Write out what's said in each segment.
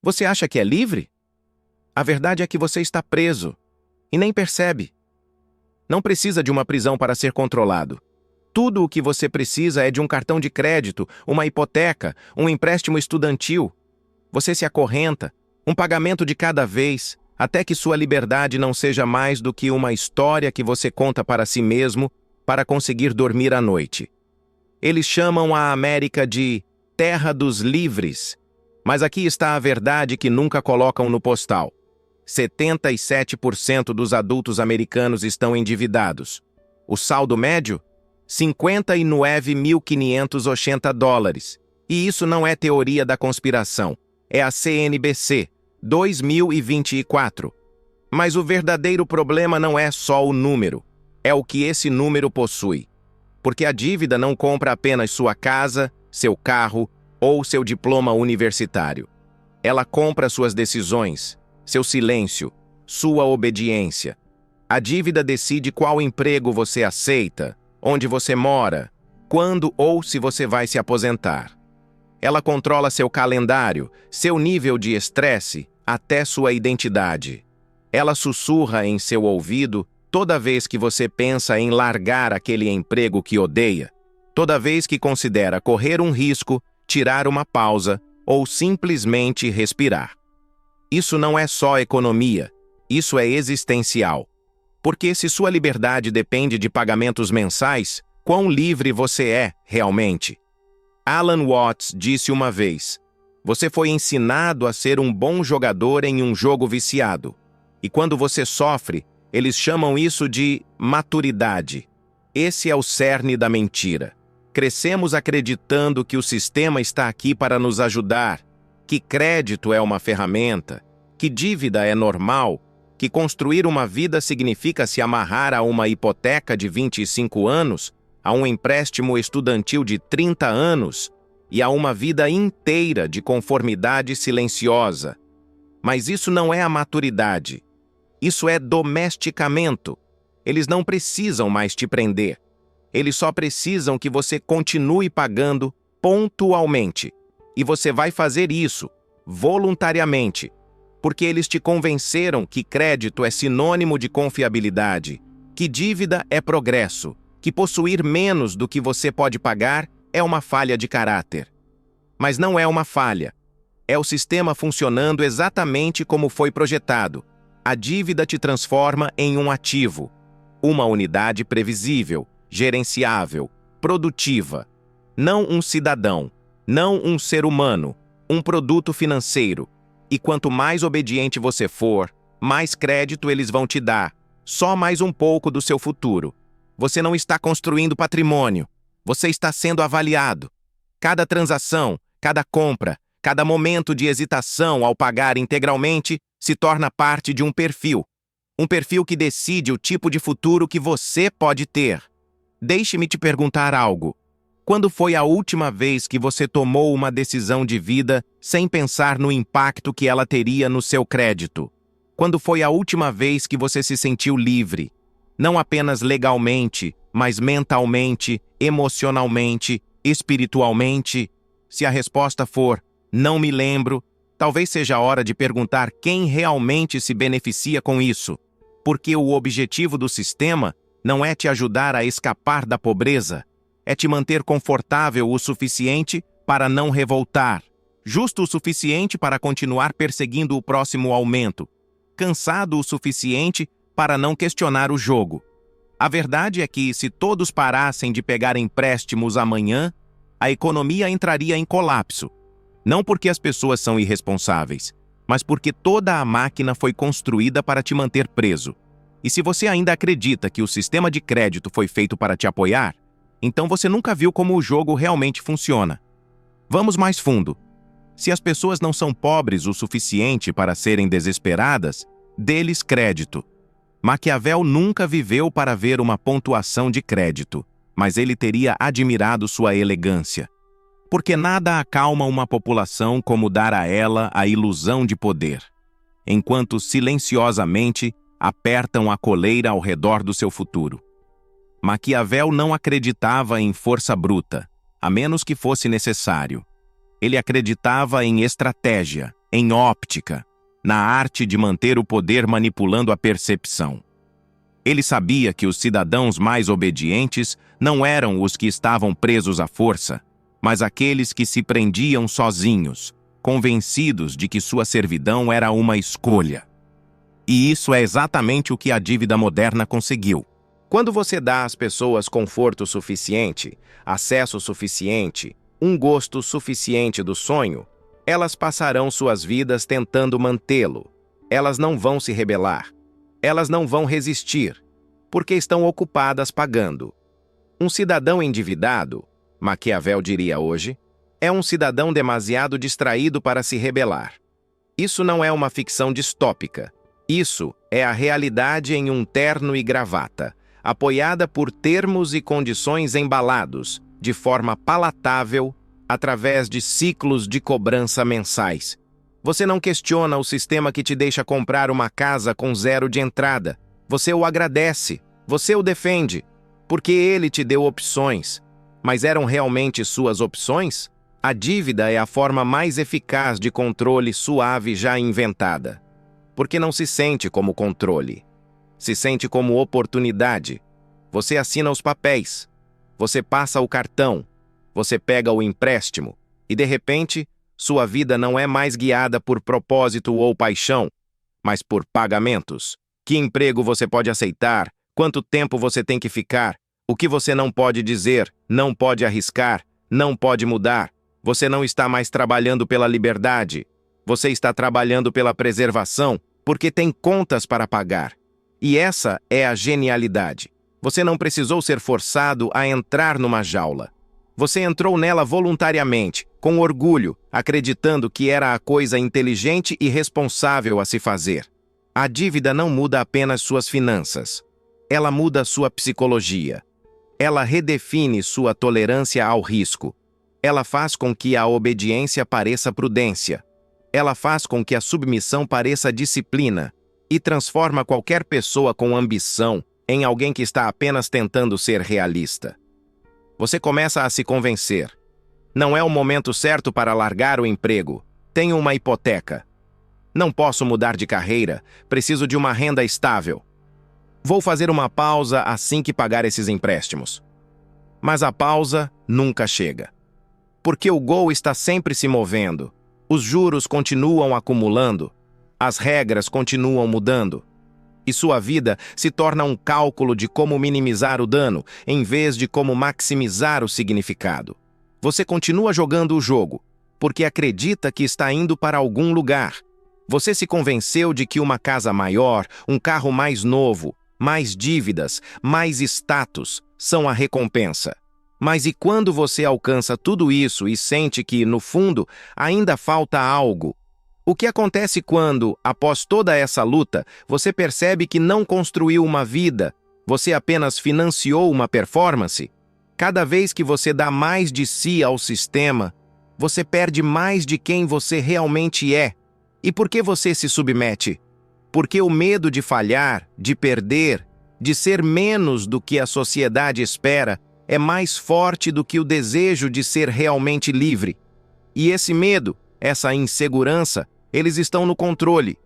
Você acha que é livre? A verdade é que você está preso e nem percebe. Não precisa de uma prisão para ser controlado. Tudo o que você precisa é de um cartão de crédito, uma hipoteca, um empréstimo estudantil. Você se acorrenta, um pagamento de cada vez, até que sua liberdade não seja mais do que uma história que você conta para si mesmo para conseguir dormir à noite. Eles chamam a América de Terra dos Livres, mas aqui está a verdade que nunca colocam no postal. 77% dos adultos americanos estão endividados. O saldo médio? $59.580. E isso não é teoria da conspiração. É a CNBC, 2024. Mas o verdadeiro problema não é só o número. É o que esse número possui. Porque a dívida não compra apenas sua casa, seu carro ou seu diploma universitário. Ela compra suas decisões, seu silêncio, sua obediência. A dívida decide qual emprego você aceita, onde você mora, quando ou se você vai se aposentar. Ela controla seu calendário, seu nível de estresse, até sua identidade. Ela sussurra em seu ouvido toda vez que você pensa em largar aquele emprego que odeia, toda vez que considera correr um risco, tirar uma pausa ou simplesmente respirar. Isso não é só economia, isso é existencial. Porque se sua liberdade depende de pagamentos mensais, quão livre você é realmente? Alan Watts disse uma vez: você foi ensinado a ser um bom jogador em um jogo viciado. E quando você sofre, eles chamam isso de maturidade. Esse é o cerne da mentira. Crescemos acreditando que o sistema está aqui para nos ajudar, que crédito é uma ferramenta, que dívida é normal, que construir uma vida significa se amarrar a uma hipoteca de 25 anos, a um empréstimo estudantil de 30 anos e a uma vida inteira de conformidade silenciosa. Mas isso não é a maturidade. Isso é domesticamento. Eles não precisam mais te prender. Eles só precisam que você continue pagando pontualmente. E você vai fazer isso, voluntariamente, porque eles te convenceram que crédito é sinônimo de confiabilidade, que dívida é progresso, que possuir menos do que você pode pagar é uma falha de caráter. Mas não é uma falha. É o sistema funcionando exatamente como foi projetado. A dívida te transforma em um ativo, uma unidade previsível, gerenciável, produtiva. Não um cidadão, não um ser humano, um produto financeiro. E quanto mais obediente você for, mais crédito eles vão te dar, só mais um pouco do seu futuro. Você não está construindo patrimônio, você está sendo avaliado. Cada transação, cada compra, cada momento de hesitação ao pagar integralmente se torna parte de um perfil. Um perfil que decide o tipo de futuro que você pode ter. Deixe-me te perguntar algo. Quando foi a última vez que você tomou uma decisão de vida sem pensar no impacto que ela teria no seu crédito? Quando foi a última vez que você se sentiu livre? Não apenas legalmente, mas mentalmente, emocionalmente, espiritualmente? Se a resposta for, não me lembro, talvez seja a hora de perguntar quem realmente se beneficia com isso. Porque o objetivo do sistema não é te ajudar a escapar da pobreza, é te manter confortável o suficiente para não revoltar, justo o suficiente para continuar perseguindo o próximo aumento, cansado o suficiente para não questionar o jogo. A verdade é que, se todos parassem de pegar empréstimos amanhã, a economia entraria em colapso. Não porque as pessoas são irresponsáveis, mas porque toda a máquina foi construída para te manter preso. E se você ainda acredita que o sistema de crédito foi feito para te apoiar, então você nunca viu como o jogo realmente funciona. Vamos mais fundo. Se as pessoas não são pobres o suficiente para serem desesperadas, dê-lhes crédito. Maquiavel nunca viveu para ver uma pontuação de crédito, mas ele teria admirado sua elegância. Porque nada acalma uma população como dar a ela a ilusão de poder, enquanto silenciosamente apertam a coleira ao redor do seu futuro. Maquiavel não acreditava em força bruta, a menos que fosse necessário. Ele acreditava em estratégia, em óptica, na arte de manter o poder manipulando a percepção. Ele sabia que os cidadãos mais obedientes não eram os que estavam presos à força, mas aqueles que se prendiam sozinhos, convencidos de que sua servidão era uma escolha. E isso é exatamente o que a dívida moderna conseguiu. Quando você dá às pessoas conforto suficiente, acesso suficiente, um gosto suficiente do sonho, elas passarão suas vidas tentando mantê-lo. Elas não vão se rebelar. Elas não vão resistir, porque estão ocupadas pagando. Um cidadão endividado, Maquiavel diria hoje, é um cidadão demasiado distraído para se rebelar. Isso não é uma ficção distópica. Isso é a realidade em um terno e gravata, apoiada por termos e condições embalados, de forma palatável, através de ciclos de cobrança mensais. Você não questiona o sistema que te deixa comprar uma casa com zero de entrada. Você o agradece, você o defende, porque ele te deu opções. Mas eram realmente suas opções? A dívida é a forma mais eficaz de controle suave já inventada. Porque não se sente como controle. Se sente como oportunidade. Você assina os papéis. Você passa o cartão. Você pega o empréstimo. E, de repente, sua vida não é mais guiada por propósito ou paixão, mas por pagamentos. Que emprego você pode aceitar? Quanto tempo você tem que ficar? O que você não pode dizer? Não pode arriscar? Não pode mudar? Você não está mais trabalhando pela liberdade. Você está trabalhando pela preservação, porque tem contas para pagar. E essa é a genialidade. Você não precisou ser forçado a entrar numa jaula. Você entrou nela voluntariamente, com orgulho, acreditando que era a coisa inteligente e responsável a se fazer. A dívida não muda apenas suas finanças. Ela muda sua psicologia. Ela redefine sua tolerância ao risco. Ela faz com que a obediência pareça prudência. Ela faz com que a submissão pareça disciplina e transforma qualquer pessoa com ambição em alguém que está apenas tentando ser realista. Você começa a se convencer. Não é o momento certo para largar o emprego. Tenho uma hipoteca. Não posso mudar de carreira. Preciso de uma renda estável. Vou fazer uma pausa assim que pagar esses empréstimos. Mas a pausa nunca chega. Porque o gol está sempre se movendo. Os juros continuam acumulando. As regras continuam mudando. E sua vida se torna um cálculo de como minimizar o dano, em vez de como maximizar o significado. Você continua jogando o jogo, porque acredita que está indo para algum lugar. Você se convenceu de que uma casa maior, um carro mais novo, mais dívidas, mais status são a recompensa. Mas e quando você alcança tudo isso e sente que, no fundo, ainda falta algo? O que acontece quando, após toda essa luta, você percebe que não construiu uma vida, você apenas financiou uma performance? Cada vez que você dá mais de si ao sistema, você perde mais de quem você realmente é. E por que você se submete? Porque o medo de falhar, de perder, de ser menos do que a sociedade espera, é mais forte do que o desejo de ser realmente livre. E esse medo, essa insegurança, eles estão no controle,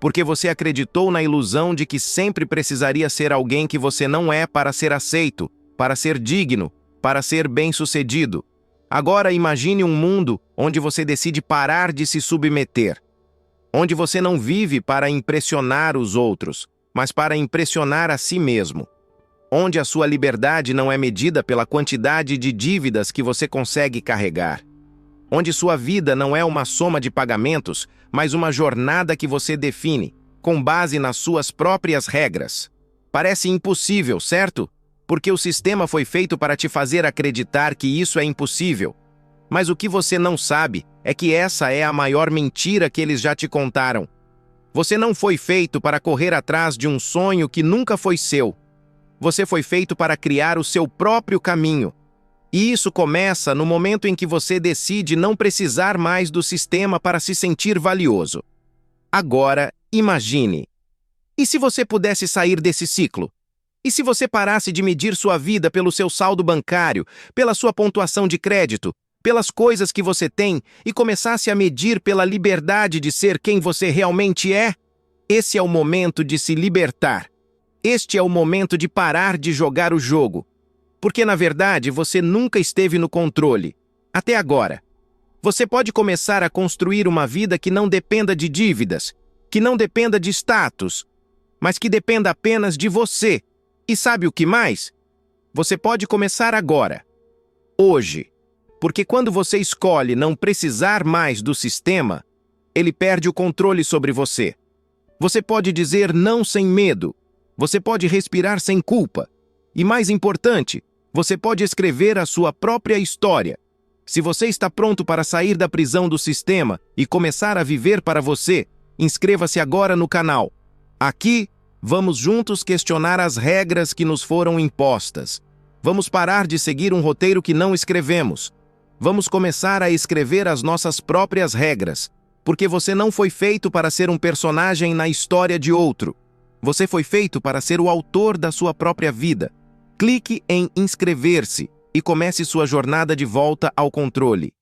porque você acreditou na ilusão de que sempre precisaria ser alguém que você não é para ser aceito, para ser digno, para ser bem-sucedido. Agora imagine um mundo onde você decide parar de se submeter, onde você não vive para impressionar os outros, mas para impressionar a si mesmo, onde a sua liberdade não é medida pela quantidade de dívidas que você consegue carregar, onde sua vida não é uma soma de pagamentos, mas uma jornada que você define, com base nas suas próprias regras. Parece impossível, certo? Porque o sistema foi feito para te fazer acreditar que isso é impossível. Mas o que você não sabe é que essa é a maior mentira que eles já te contaram. Você não foi feito para correr atrás de um sonho que nunca foi seu. Você foi feito para criar o seu próprio caminho. E isso começa no momento em que você decide não precisar mais do sistema para se sentir valioso. Agora, imagine. E se você pudesse sair desse ciclo? E se você parasse de medir sua vida pelo seu saldo bancário, pela sua pontuação de crédito, pelas coisas que você tem e começasse a medir pela liberdade de ser quem você realmente é, esse é o momento de se libertar. Este é o momento de parar de jogar o jogo. Porque, na verdade, você nunca esteve no controle. Até agora. Você pode começar a construir uma vida que não dependa de dívidas, que não dependa de status, mas que dependa apenas de você. E sabe o que mais? Você pode começar agora. Hoje. Porque quando você escolhe não precisar mais do sistema, ele perde o controle sobre você. Você pode dizer não sem medo. Você pode respirar sem culpa. E mais importante, você pode escrever a sua própria história. Se você está pronto para sair da prisão do sistema e começar a viver para você, inscreva-se agora no canal. Aqui, vamos juntos questionar as regras que nos foram impostas. Vamos parar de seguir um roteiro que não escrevemos. Vamos começar a escrever as nossas próprias regras, porque você não foi feito para ser um personagem na história de outro. Você foi feito para ser o autor da sua própria vida. Clique em inscrever-se e comece sua jornada de volta ao controle.